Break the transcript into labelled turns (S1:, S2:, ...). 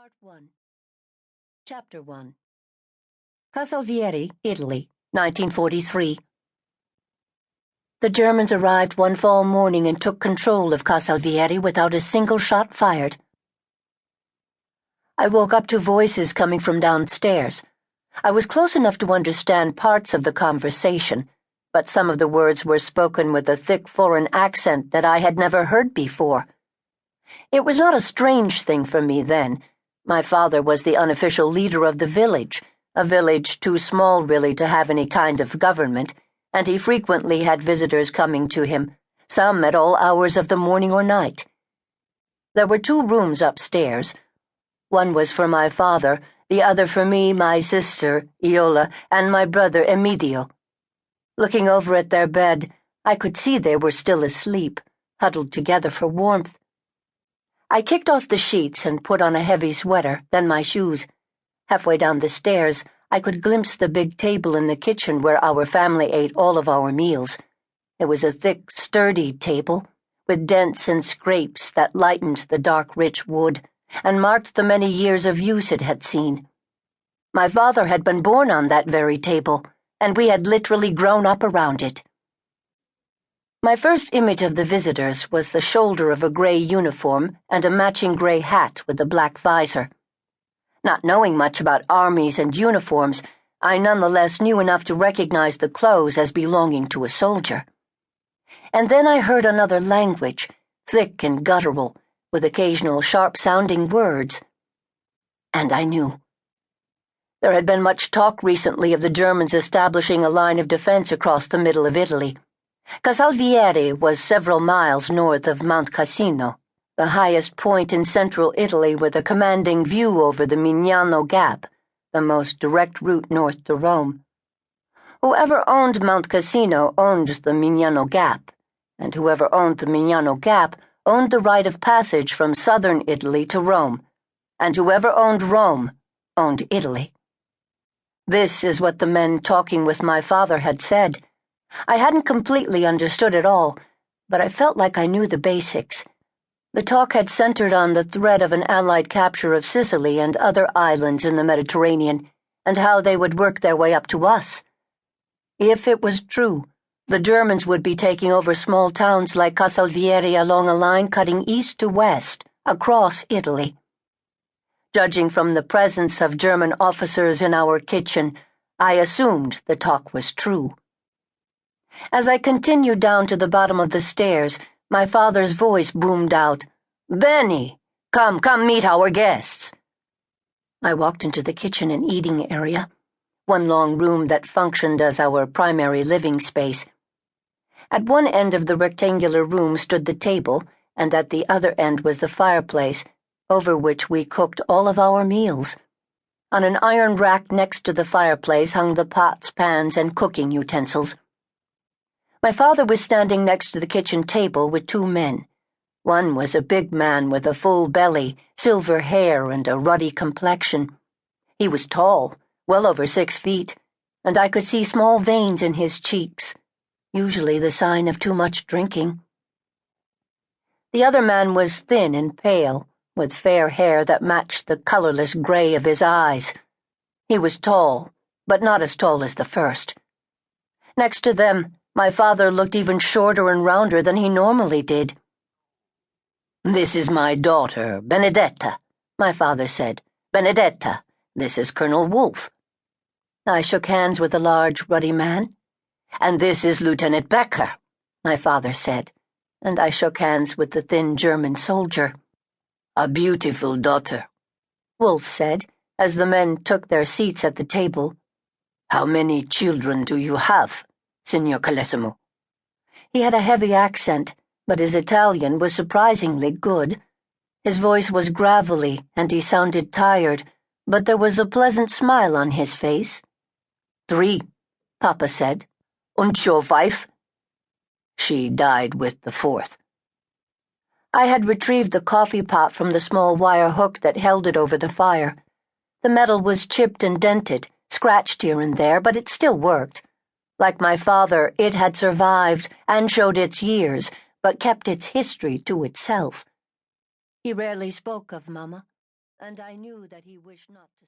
S1: Part 1. Chapter 1. Casalvieri, Italy, 1943. The Germans arrived one fall morning and took control of Casalvieri without a single shot fired. I woke up to voices coming from downstairs. I was close enough to understand parts of the conversation, but some of the words were spoken with a thick foreign accent that I had never heard before. It was not a strange thing for me then. My father was the unofficial leader of the village, a village too small really to have any kind of government, and he frequently had visitors coming to him, some at all hours of the morning or night. There were 2 rooms upstairs. One was for my father, the other for me, my sister, Iola, and my brother, Emidio. Looking over at their bed, I could see they were still asleep, huddled together for warmth. I kicked off the sheets and put on a heavy sweater, then my shoes. Halfway down the stairs, I could glimpse the big table in the kitchen where our family ate all of our meals. It was a thick, sturdy table, with dents and scrapes that lightened the dark, rich wood, and marked the many years of use it had seen. My father had been born on that very table, and we had literally grown up around it. My first image of the visitors was the shoulder of a gray uniform and a matching gray hat with a black visor. Not knowing much about armies and uniforms, I nonetheless knew enough to recognize the clothes as belonging to a soldier. And then I heard another language, thick and guttural, with occasional sharp-sounding words. And I knew. There had been much talk recently of the Germans establishing a line of defense across the middle of Italy. Casalvieri was several miles north of Mount Cassino, the highest point in central Italy with a commanding view over the Mignano Gap, the most direct route north to Rome. Whoever owned Mount Cassino owned the Mignano Gap, and whoever owned the Mignano Gap owned the right of passage from southern Italy to Rome, and whoever owned Rome owned Italy. This is what the men talking with my father had said. I hadn't completely understood it all, but I felt like I knew the basics. The talk had centered on the threat of an Allied capture of Sicily and other islands in the Mediterranean, and how they would work their way up to us. If it was true, the Germans would be taking over small towns like Casalvieri along a line cutting east to west, across Italy. Judging from the presence of German officers in our kitchen, I assumed the talk was true. As I continued down to the bottom of the stairs, my father's voice boomed out, "Benny, come meet our guests." I walked into the kitchen and eating area, one long room that functioned as our primary living space. At one end of the rectangular room stood the table, and at the other end was the fireplace, over which we cooked all of our meals. On an iron rack next to the fireplace hung the pots, pans, and cooking utensils. My father was standing next to the kitchen table with 2 men. One was a big man with a full belly, silver hair, and a ruddy complexion. He was tall, well over 6 feet, and I could see small veins in his cheeks, usually the sign of too much drinking. The other man was thin and pale, with fair hair that matched the colorless gray of his eyes. He was tall, but not as tall as the first. Next to them, my father looked even shorter and rounder than he normally did. "This is my daughter, Benedetta," my father said. "Benedetta, this is Colonel Wolfe." I shook hands with the large, ruddy man. "And this is Lieutenant Becker," my father said, and I shook hands with the thin German soldier. "A beautiful daughter," Wolfe said, as the men took their seats at the table. "How many children do you have, Signor Carlessimo?" He had a heavy accent, but his Italian was surprisingly good. His voice was gravelly, and he sounded tired, but there was a pleasant smile on his face. "3, Papa said. "Und your wife?" "She died with the 4th. I had retrieved the coffee pot from the small wire hook that held it over the fire. The metal was chipped and dented, scratched here and there, but it still worked. Like my father, it had survived and showed its years, but kept its history to itself. He rarely spoke of Mama. and I knew that he wished not to